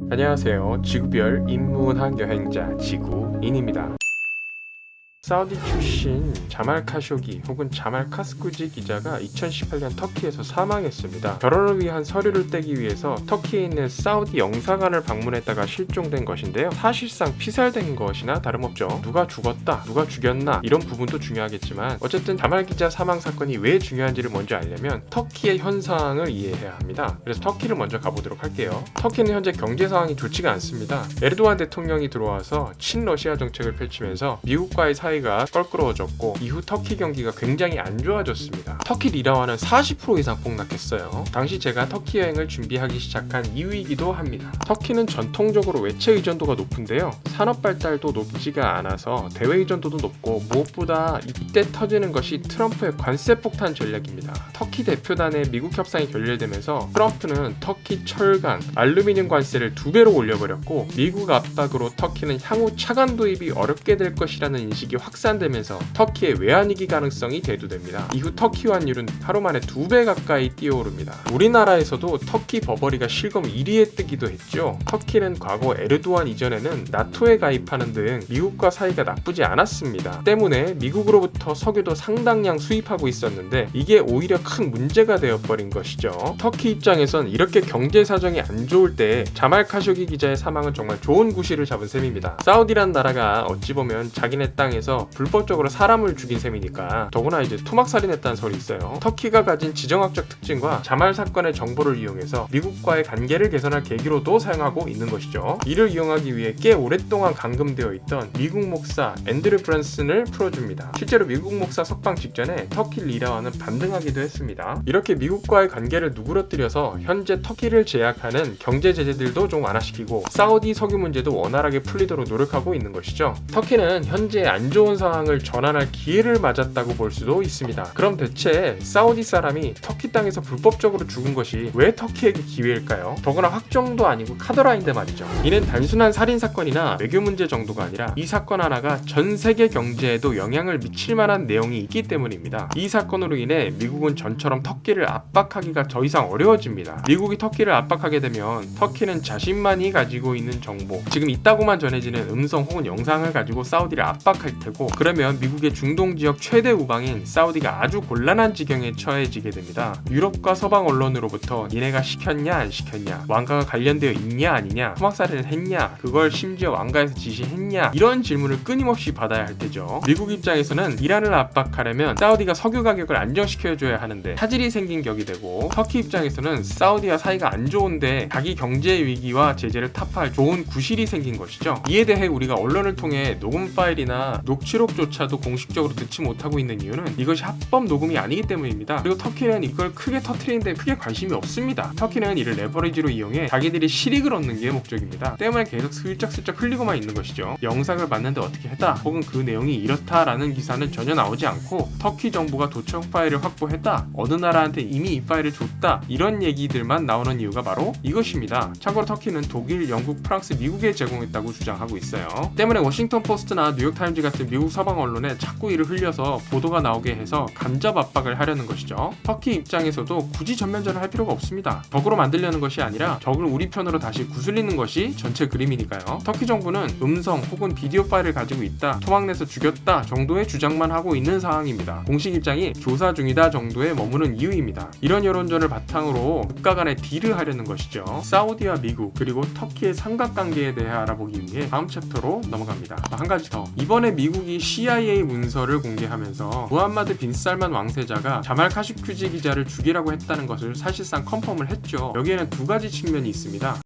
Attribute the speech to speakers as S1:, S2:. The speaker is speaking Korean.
S1: 안녕하세요. 지구별 인문학 여행자 지구인입니다. 사우디 출신 자말 카쇼기 혹은 자말 카스쿠지 기자가 2018년 터키에서 사망했습니다. 결혼을 위한 서류를 떼기 위해서 터키에 있는 사우디 영사관을 방문했다가 실종된 것인데요. 사실상 피살된 것이나 다름없죠. 누가 죽었다, 누가 죽였나 이런 부분도 중요하겠지만 어쨌든 자말 기자 사망 사건이 왜 중요한지를 먼저 알려면 터키의 현 상황을 이해해야 합니다. 그래서 터키를 먼저 가보도록 할게요. 터키는 현재 경제 상황이 좋지가 않습니다. 에르도안 대통령이 들어와서 친러시아 정책을 펼치면서 미국과의 사이가 껄끄러워졌고 이후 터키 경기가 굉장히 안 좋아졌습니다. 터키 리라화는 40% 이상 폭락했어요. 당시 제가 터키 여행을 준비하기 시작한 이유이기도 합니다. 터키는 전통적으로 외채 의존도가 높은데요. 산업 발달도 높지가 않아서 대외 의존도도 높고 무엇보다 이때 터지는 것이 트럼프의 관세 폭탄 전략입니다. 터키 대표단의 미국 협상이 결렬되면서 트럼프는 터키 철강, 알루미늄 관세를 2배로 올려버렸고 미국 압박으로 터키는 향후 차관 도입이 어렵게 될 것이라는 인식이 확산되면서 터키의 외환위기 가능성이 대두됩니다. 이후 터키 환율은 하루 만에 2배 가까이 뛰어오릅니다. 우리나라에서도 터키 버버리가 실검 1위에 뜨기도 했죠. 터키는 과거 에르도안 이전에는 나토에 가입하는 등 미국과 사이가 나쁘지 않았습니다. 때문에 미국으로부터 석유도 상당량 수입하고 있었는데 이게 오히려 큰 문제가 되어버린 것이죠. 터키 입장에선 이렇게 경제 사정이 안 좋을 때 자말 카쇼기 기자의 사망은 정말 좋은 구실을 잡은 셈입니다. 사우디란 나라가 어찌 보면 자기네 땅에서 불법적으로 사람을 죽인 셈이니까 더구나 이제 토막살인했다는 설이 있어요. 터키가 가진 지정학적 특징과 자말 사건의 정보를 이용해서 미국과의 관계를 개선할 계기로도 사용하고 있는 것이죠. 이를 이용하기 위해 꽤 오랫동안 감금되어 있던 미국 목사 앤드류 브런슨을 풀어줍니다. 실제로 미국 목사 석방 직전에 터키 리라와는 반등하기도 했습니다. 이렇게 미국과의 관계를 누그러뜨려서 현재 터키를 제약하는 경제 제재들도 좀 완화시키고 사우디 석유 문제도 원활하게 풀리도록 노력하고 있는 것이죠. 터키는 현재 안 좋은 상황을 전환할 기회를 맞았다고 볼 수도 있습니다. 그럼 대체 사우디 사람이 터키 땅에서 불법적으로 죽은 것이 왜 터키에게 기회일까요? 더구나 확정도 아니고 카더라인데 말이죠. 이는 단순한 살인 사건이나 외교 문제 정도가 아니라 이 사건 하나가 전 세계 경제에도 영향을 미칠 만한 내용이 있기 때문입니다. 이 사건으로 인해 미국은 전처럼 터키를 압박하기가 더 이상 어려워집니다. 미국이 터키를 압박하게 되면 터키는 자신만이 가지고 있는 정보, 지금 있다고만 전해지는 음성 혹은 영상을 가지고 사우디를 압박할 테고 그러면 미국의 중동 지역 최대 우방인 사우디가 아주 곤란한 지경에 처해지게 됩니다. 유럽과 서방 언론으로부터 니네가 시켰냐 안 시켰냐, 왕가가 관련되어 있냐 아니냐, 토막살인을 했냐, 그걸 심지어 왕가에서 지시했냐 이런 질문을 끊임없이 받아야 할 테죠. 미국 입장에서는 이란을 압박하려면 사우디가 석유 가격을 안정시켜줘야 하는데 차질이 생긴 격이 되고 터키 입장에서는 사우디와 사이가 안 좋은데 자기 경제 위기와 제재를 타파할 좋은 구실이 생긴 것이죠. 이에 대해 우리가 언론을 통해 녹음 파일이나 녹취록조차도 공식적으로 듣지 못하고 있는 이유는 이것이 합법 녹음이 아니기 때문입니다. 그리고 터키는 이걸 크게 터트리는데 크게 관심이 없습니다. 터키는 이를 레버리지로 이용해 자기들이 실익을 얻는 게 목적입니다. 때문에 계속 슬쩍슬쩍 흘리고만 있는 것이죠. 영상을 봤는데 어떻게 했다 혹은 그 내용이 이렇다라는 기사는 전혀 나오지 않고 터키 정부가 도청 파일을 확보했다, 어느 나라한테 이미 이 파일을 줬다 이런 얘기들만 나오는 이유가 바로 이것입니다. 참고로 터키는 독일, 영국, 프랑스, 미국에 제공했다고 주장하고 있어요. 때문에 워싱턴 포스트나 뉴욕타임즈 같은 미국 서방 언론에 자꾸 이를 흘려서 보도가 나오게 해서 간접 압박을 하려는 것이죠. 터키 입장에서도 굳이 전면전을 할 필요가 없습니다. 적으로 만들려는 것이 아니라 적을 우리 편으로 다시 구슬리는 것이 전체 그림이니까요. 터키 정부는 음성 혹은 비디오 파일을 가지고 있다, 토막내서 죽였다 정도의 주장만 하고 있는 상황입니다. 공식 입장이 조사 중이다 정도에 머무는 이유입니다. 이런 여론전을 바탕으로 국가 간의 딜을 하려는 것이죠. 사우디와 미국 그리고 터키의 삼각관계에 대해 알아보기 위해 다음 챕터로 넘어갑니다. 한 가지 더, 이번에 미국이 CIA 문서를 공개하면서 무함마드 빈 살만 왕세자가 자말 카쇼기 기자를 죽이라고 했다는 것을 사실상 컨펌을 했죠. 여기에는 두 가지 측면이 있습니다.